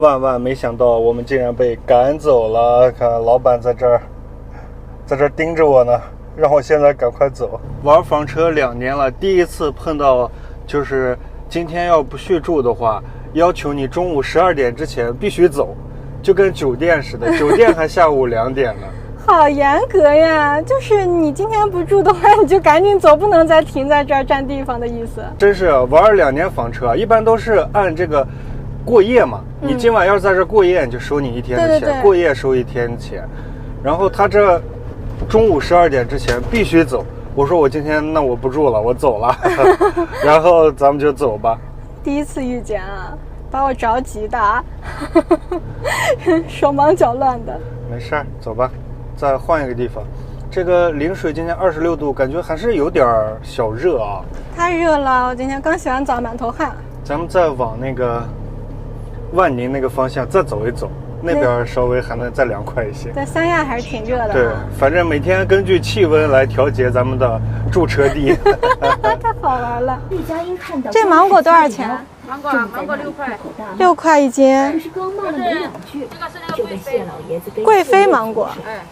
万万没想到，我们竟然被赶走了。看老板在这儿盯着我呢，让我现在赶快走。玩房车2年了，第一次碰到，就是今天要不续住的话，要求你中午12点之前必须走，就跟酒店似的，酒店还下午2点呢。好严格呀！就是你今天不住的话，你就赶紧走，不能再停在这儿占地方的意思。真是玩2年房车，一般都是按这个过夜嘛。你今晚要是在这过夜，你就收你1天的钱，对，过夜收1天的钱。然后他这中午12点之前必须走。我说我今天那我不住了，我走了。然后咱们就走吧。第一次遇见啊，把我着急的，手忙脚乱的。没事儿，走吧。再换一个地方，这个陵水今天26度，感觉还是有点小热啊。太热了，我今天刚洗完澡，满头汗。咱们再往那个万宁那个方向再走一走，那边稍微还能再凉快一些。在三亚还是挺热的。对，反正每天根据气温来调节咱们的驻车地。太好玩了。这芒果多少钱？芒果6块，6块1斤。这刚骂了没两句，这个是那个贵妃老爷子。贵妃芒果，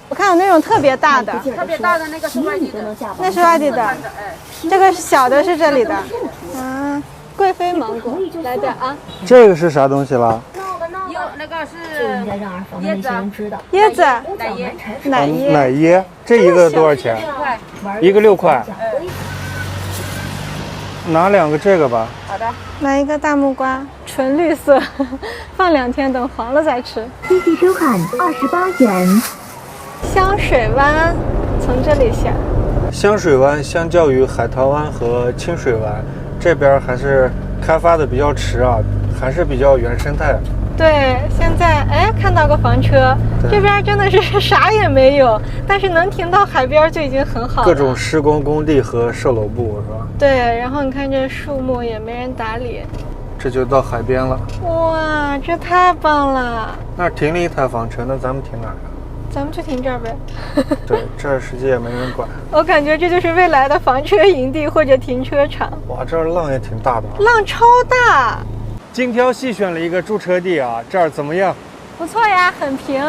我看有那种特别大的，特别大的那个是外地的，那是外地的。这个小的是这里的。贵妃芒果，来点啊。这个是啥东西了？有那个是椰子，椰子，奶椰，这一个多少钱？一个6块。拿2个这个吧。好的。来一个大木瓜，纯绿色，放2天等黄了再吃。继续收看28元。香水湾，从这里选。香水湾相较于海棠湾和清水湾，这边还是开发的比较迟啊，还是比较原生态。对，现在看到个房车，这边真的是啥也没有，但是能停到海边就已经很好了。各种施工工地和售楼部是吧？对，然后你看这树木也没人打理，这就到海边了。哇，这太棒了！那儿停了一台房车，那咱们停哪儿啊？咱们就停这儿呗。对，这儿实际也没人管。我感觉这就是未来的房车营地或者停车场。哇，这儿浪也挺大的。浪超大。精挑细选了一个驻车地啊，这儿怎么样？不错呀，很平，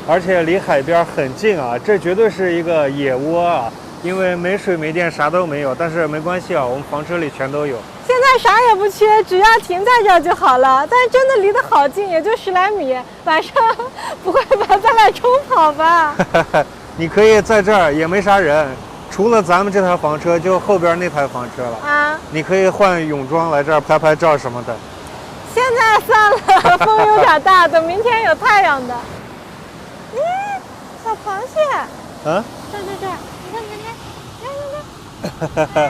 而且离海边很近啊，这绝对是一个野窝啊，因为没水没电啥都没有，但是没关系啊，我们房车里全都有。现在啥也不缺，只要停在这儿就好了。但是真的离得好近，也就10来米，晚上不会把咱俩冲跑吧？你可以在这儿，也没啥人，除了咱们这台房车，就后边那台房车了啊。你可以换泳装来这儿拍拍照什么的。现在算了，风有点大，等明天有太阳的。小螃蟹。这，你看，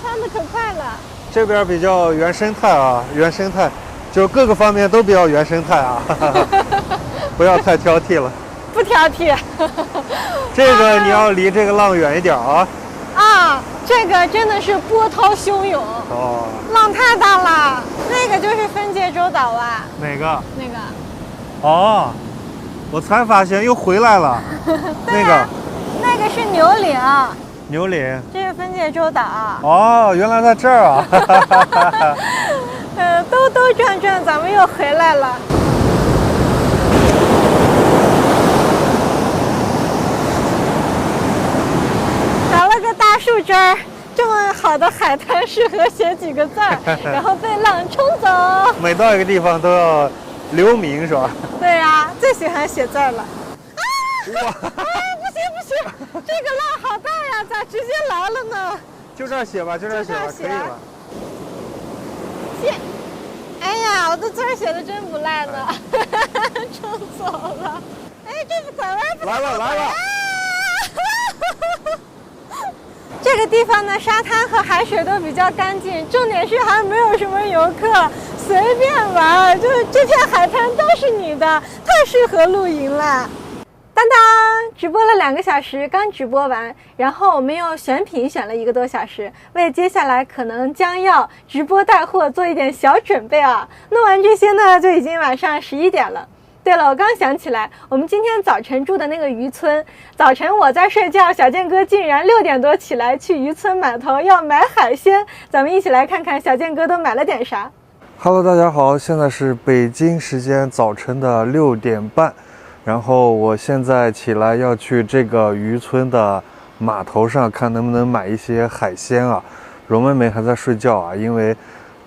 窜得可快了。这边比较原生态啊，原生态，就各个方面都比较原生态啊，不要太挑剔了。不挑剔。这个你要离这个浪远一点啊。这个真的是波涛汹涌哦，浪太大了。那个就是分界洲岛啊。哪个？那个。哦，我才发现又回来了。那个是牛岭。牛岭。这是分界洲岛。哦，原来在这儿啊。兜转转，咱们又回来了。大树枝儿，这么好的海滩适合写几个字儿，然后被浪冲走。每到一个地方都要留名是吧？对呀，最喜欢写字了。哇！不行，这个浪好大呀，咋直接来了呢？就这儿写吧，可以了。写。哎呀，我的字儿写的真不赖呢，冲走了。这不拐弯不行。来了。这个地方的沙滩和海水都比较干净，重点是还没有什么游客，随便玩，就是这片海滩都是你的，太适合露营了。当当，直播了2个小时，刚直播完，然后我们又选品选了1个多小时，为接下来可能将要直播带货做一点小准备啊。弄完这些呢，就已经晚上11点了。对了，我刚想起来，我们今天早晨住的那个渔村，早晨我在睡觉，小健哥竟然6点多起来去渔村码头要买海鲜，咱们一起来看看小健哥都买了点啥。Hello， 大家好，现在是北京时间早晨的6点半，然后我现在起来要去这个渔村的码头上看能不能买一些海鲜啊。蓉妹妹还在睡觉啊，因为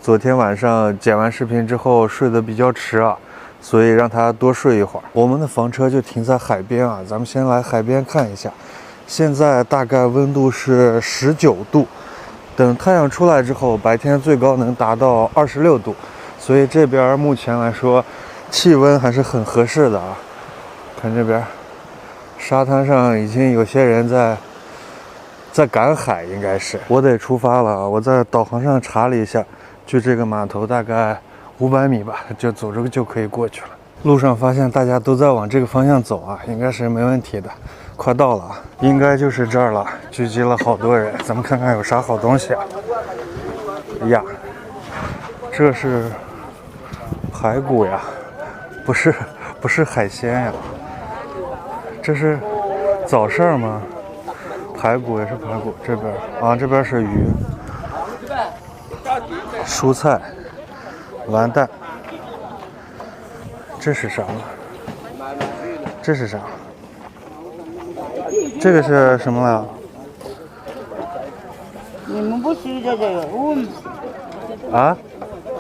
昨天晚上剪完视频之后睡得比较迟啊，所以让她多睡一会儿。我们的房车就停在海边啊，咱们先来海边看一下。现在大概温度是19度。等太阳出来之后，白天最高能达到26度，所以这边目前来说，气温还是很合适的啊。看这边，沙滩上已经有些人在赶海，应该是。我得出发了啊！我在导航上查了一下，距这个码头大概500米吧，就走着就可以过去了。路上发现大家都在往这个方向走啊，应该是没问题的。快到了啊，应该就是这儿了，聚集了好多人，咱们看看有啥好东西啊。呀，这是排骨呀，不是海鲜呀，这是早市吗？排骨也是排骨，这边啊，这边是鱼，蔬菜，完蛋，这是啥？这是啥？这个是什么了？你们不吃这个，我们啊？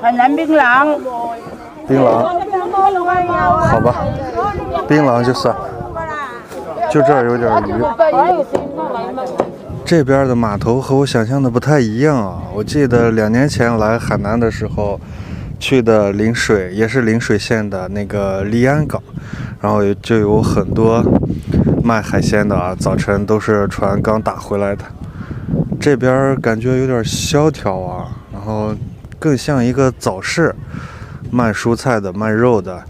海南槟榔。槟榔？好吧，槟榔就算。就这儿有点鱼。这边的码头和我想象的不太一样啊！我记得2年前来海南的时候，去的陵水，也是陵水县的那个利安港，然后就有很多卖海鲜的啊，早晨都是船刚打回来的。这边感觉有点萧条啊，然后更像一个早市，卖蔬菜的，卖肉的，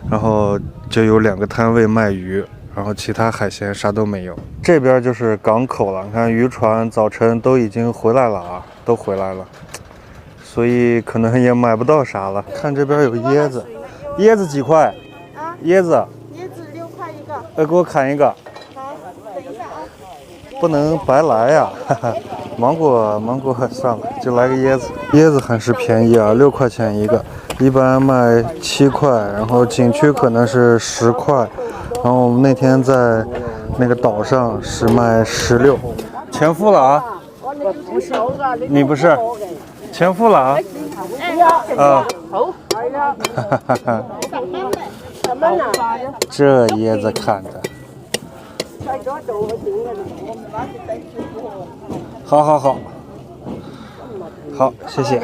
然后就有2个摊位卖鱼，然后其他海鲜啥都没有。这边就是港口了，你看渔船早晨都已经回来了啊，都回来了，所以可能也买不到啥了。看这边有椰子，椰子几块？啊？椰子6块一个。给我砍一个。好，等一下啊。不能白来呀，哈哈。芒果算了，就来个椰子。椰子还是便宜啊，6块钱一个，一般卖7块，然后景区可能是10块，然后我们那天在那个岛上是卖16。钱付了啊？你不是？钱付了啊？啊。哈哈哈。这椰子看着。好，谢谢。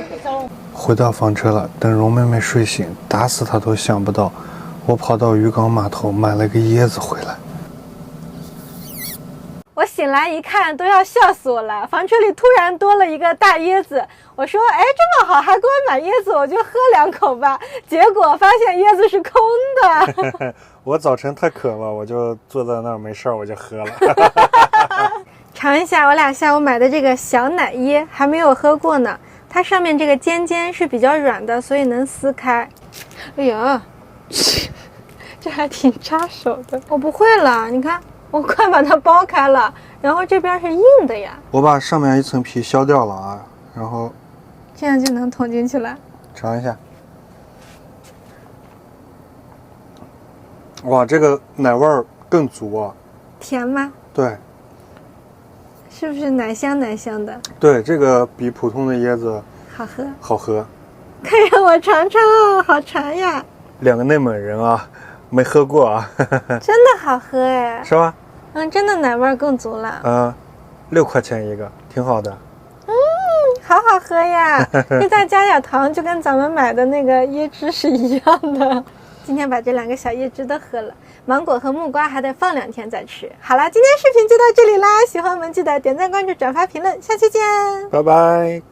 回到房车了，等蓉妹妹睡醒，打死她都想不到，我跑到渔港码头买了个椰子回来。我醒来一看，都要笑死我了。房车里突然多了一个大椰子，我说：“哎，这么好，还给我买椰子，我就喝2口吧。”结果发现椰子是空的。我早晨太渴了，我就坐在那儿没事儿，我就喝了。尝一下我俩下午买的这个小奶椰，还没有喝过呢。它上面这个尖尖是比较软的，所以能撕开。哎呀，这还挺扎手的。我不会了，你看，我快把它剥开了，然后这边是硬的呀。我把上面一层皮削掉了啊，然后这样就能捅进去了。尝一下。哇，这个奶味儿更足啊！甜吗？对，是不是奶香奶香的？对，这个比普通的椰子好喝。好喝。快让我尝尝哦，好馋呀！2个内蒙人啊，没喝过啊。真的好喝哎。是吧？真的奶味更足了。6块钱一个，挺好的。好好喝呀！这再加点糖，就跟咱们买的那个椰汁是一样的。今天把这2个小椰汁都喝了，芒果和木瓜还得放2天再吃。好啦，今天视频就到这里啦，喜欢我们记得点赞、关注、转发、评论，下期见，拜拜。